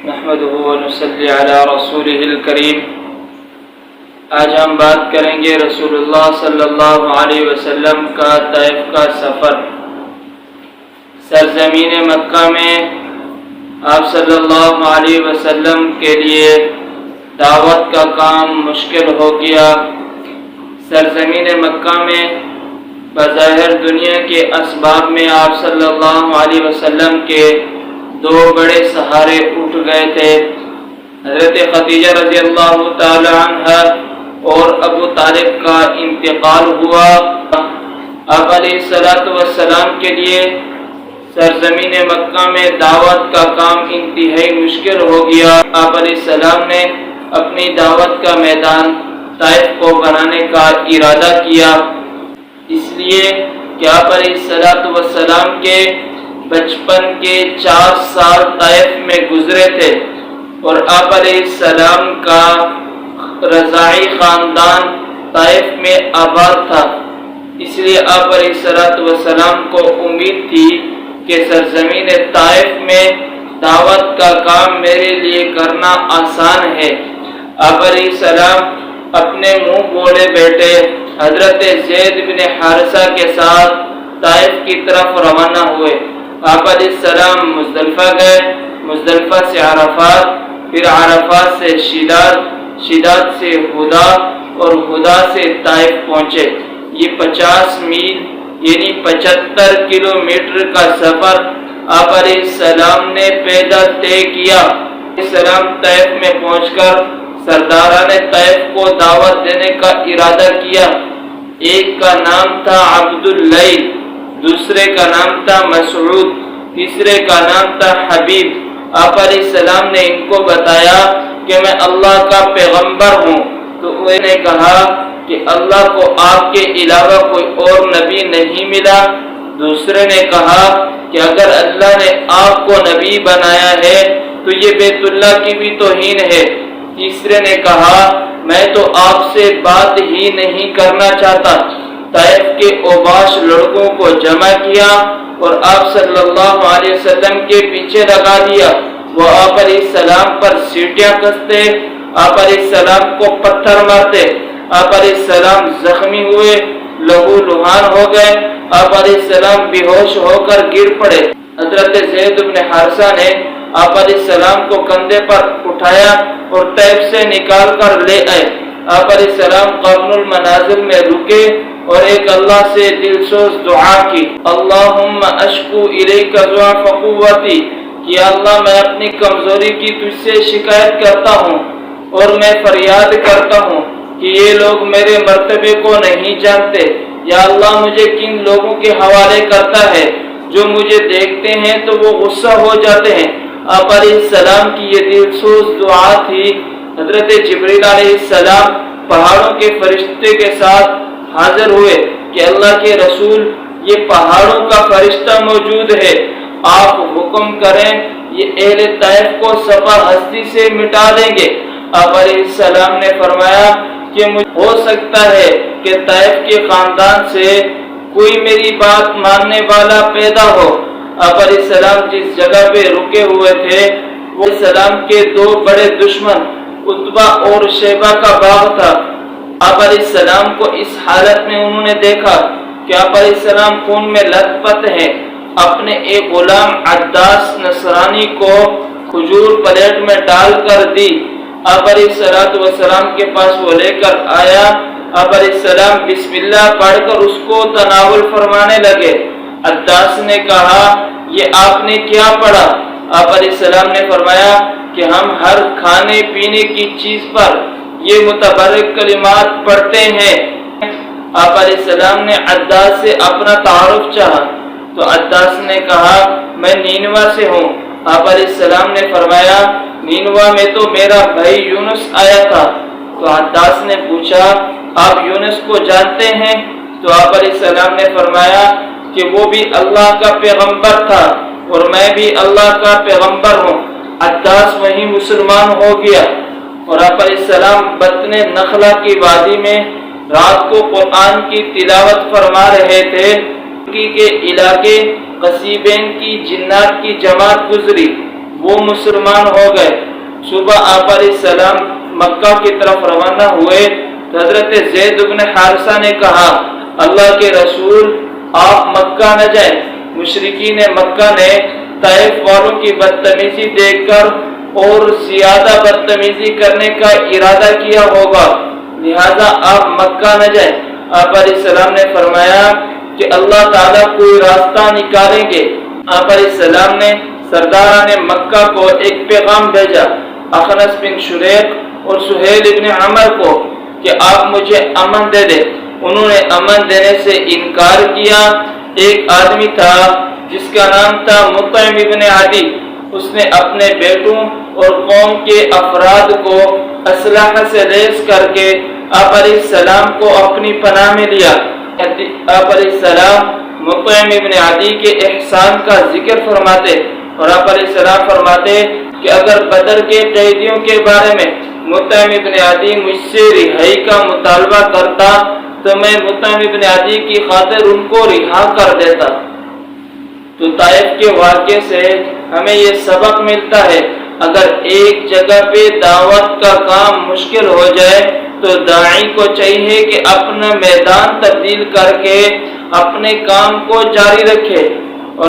نحمده ونصلي على رسوله الكريم۔ آج ہم بات کریں گے رسول اللہ صلی اللہ علیہ وسلم کا طائف کا سفر۔ سرزمین مکہ میں آپ صلی اللہ علیہ وسلم کے لیے دعوت کا کام مشکل ہو گیا۔ سرزمین مکہ میں بظاہر دنیا کے اسباب میں آپ صلی اللہ علیہ وسلم کے دو بڑے سہارے اٹھ گئے تھے، حضرت خدیجہ رضی اللہ تعالی عنہ اور ابو طالب کا انتقال ہوا۔ آپ علیہ السلام کے لیے سرزمین مکہ میں دعوت کا کام انتہائی مشکل ہو گیا۔ آپ علیہ السلام نے اپنی دعوت کا میدان طائف کو بنانے کا ارادہ کیا، اس لیے کہ آپ علیہ السلام کے بچپن کے 4 سال طائف میں گزرے تھے اور آپ علیہ السلام کا رضاعی خاندان طائف میں آباد تھا، اس لیے آپ علیہ السلام کو امید تھی کہ سرزمین طائف میں دعوت کا کام میرے لیے کرنا آسان ہے۔ آپ علیہ السلام اپنے منہ بولے بیٹے حضرت زید بن حارثہ کے ساتھ طائف کی طرف روانہ ہوئے۔ آپ علیہ السلام مزدلفہ گئے، مزدلفہ سے عرفات، پھر عرفات سے شداد سے ہدا اور ہدا سے طائف پہنچے۔ یہ 50 میل یعنی 75 کلومیٹر کا سفر آپ علیہ السلام نے پیدل طے کیا۔ السلام طائف میں پہنچ کر سرداران طائف کو دعوت دینے کا ارادہ کیا۔ ایک کا نام تھا عبد اللیل، دوسرے کا نام تھا مسعود، تیسرے کا نام تھا حبیب۔ آپ علیہ السلام نے ان کو بتایا کہ میں اللہ کا پیغمبر ہوں، تو انہوں نے کہا کہ اللہ کو آپ کے علاوہ کوئی اور نبی نہیں ملا۔ دوسرے نے کہا کہ اگر اللہ نے آپ کو نبی بنایا ہے تو یہ بیت اللہ کی بھی توہین ہے۔ تیسرے نے کہا میں تو آپ سے بات ہی نہیں کرنا چاہتا۔ طائف کے اوباش لڑکوں کو جمع کیا اور آپ صلی اللہ علیہ وسلم کے پیچھے لگا دیا۔ وہ آپ علیہ السلام پر سیٹیاں کستے، آپ علیہ السلام کو پتھر مارتے، آپ علیہ السلام زخمی ہوئے، لہو لہان ہو گئے، آپ علیہ السلام بے ہوش ہو کر گر پڑے۔ حضرت زید بن حارثہ نے آپ علیہ السلام کو کندھے پر اٹھایا اور طائف سے نکال کر لے آئے۔ آپ علیہ السلام قرن المنازل میں رکے اور ایک اللہ سے دلسوز دعا کی، اللہم اشکو الیک ضعف قوتی، کہ اللہ میں اپنی کمزوری کی تجھ سے شکایت کرتا ہوں اور میں فریاد کرتا ہوں کہ یہ لوگ میرے مرتبے کو نہیں جانتے۔ یا اللہ مجھے کن لوگوں کے حوالے کرتا ہے جو مجھے دیکھتے ہیں تو وہ غصہ ہو جاتے ہیں۔ آپ علیہ السلام کی یہ دلسوز دعا تھی۔ حضرت جبریل علیہ السلام پہاڑوں کے فرشتے کے ساتھ حاضر ہوئے کہ اللہ کے رسول یہ پہاڑوں کا فرشتہ موجود ہے، آپ حکم کریں یہ اہل طائف کو صفا ہستی سے مٹا دیں گے۔ آپ علیہ السلام نے فرمایا کہ ہو سکتا ہے کہ طائف کے خاندان سے کوئی میری بات ماننے والا پیدا ہو۔ آپ علیہ السلام جس جگہ پہ رکے ہوئے تھے وہ السلام کے 2 بڑے دشمن عتبہ اور شیبہ کا باغ تھا۔ آپ علیہ السلام کو اس حالت میں انہوں نے دیکھا کہ آپ علیہ السلام خون میں لت پت ہیں۔ اپنے ایک غلام عداس نصرانی کو کھجور پلیٹ میں ڈال کر دی۔ آپ علیہ السلام کے پاس وہ لے کر آیا۔ آپ علیہ السلام بسم اللہ پڑھ کر اس کو تناول فرمانے لگے۔ عداس نے کہا یہ آپ نے کیا پڑھا؟ آپ علیہ السلام نے فرمایا کہ ہم ہر کھانے پینے کی چیز پر یہ متبرک کلمات پڑھتے ہیں۔ آپ علیہ السلام نے عداس سے اپنا تعارف چاہا تو عداس نے کہا میں نینوا سے ہوں۔ آپ علیہ السلام نے فرمایا نینوا میں تو میرا بھائی یونس آیا تھا۔ تو عداس نے پوچھا آپ یونس کو جانتے ہیں؟ تو آپ علیہ السلام نے فرمایا کہ وہ بھی اللہ کا پیغمبر تھا اور میں بھی اللہ کا پیغمبر ہوں۔ عداس وہیں مسلمان ہو گیا اور آپ علیہ السلام بطن نخلا کی وادی میں رات کو قرآن کی تلاوت فرما رہے تھے کے علاقے قصیبین کی جنات کی جماعت گزری وہ مسلمان ہو گئے۔ صبح آپ علیہ السلام مکہ کی طرف روانہ ہوئے تو حضرت زید بن حارثہ نے کہا اللہ کے رسول آپ مکہ نہ جائیں، مشرکین مکہ نے طائف والوں کی بدتمیزی دیکھ کر اور زیادہ بدتمیزی کرنے کا ارادہ کیا ہوگا، لہذا آپ مکہ نہ جائیں۔ آپ علیہ السلام نے فرمایا کہ اللہ تعالیٰ کوئی راستہ نکالیں گے۔ آپ علیہ السلام نے سرداران مکہ کو ایک پیغام بھیجا اخنس بن شریق اور سہیل بن عمر کو کہ آپ مجھے امن دے دیں۔ انہوں نے امن دینے سے انکار کیا۔ ایک آدمی تھا جس کا نام تھا مطعم بن عدی، اس نے اپنے بیٹوں اور قوم کے افراد کو اسلحہ سے لیس کر کے آپ علیہ السلام کو اپنی پناہ میں لیا۔ آپ علیہ السلام مطعم بن عدی کے احسان کا ذکر فرماتے اور آپ علیہ السلام فرماتے کہ اگر بدر کے قیدیوں کے بارے میں مطعم بن عدی مجھ سے رہائی کا مطالبہ کرتا تو میں مطعم بن عدی کی خاطر ان کو رہا کر دیتا۔ تو طائف کے واقعے سے ہمیں یہ سبق ملتا ہے، اگر ایک جگہ پہ دعوت کا کام مشکل ہو جائے تو داعی کو چاہیے کہ اپنا میدان تبدیل کر کے اپنے کام کو جاری رکھے۔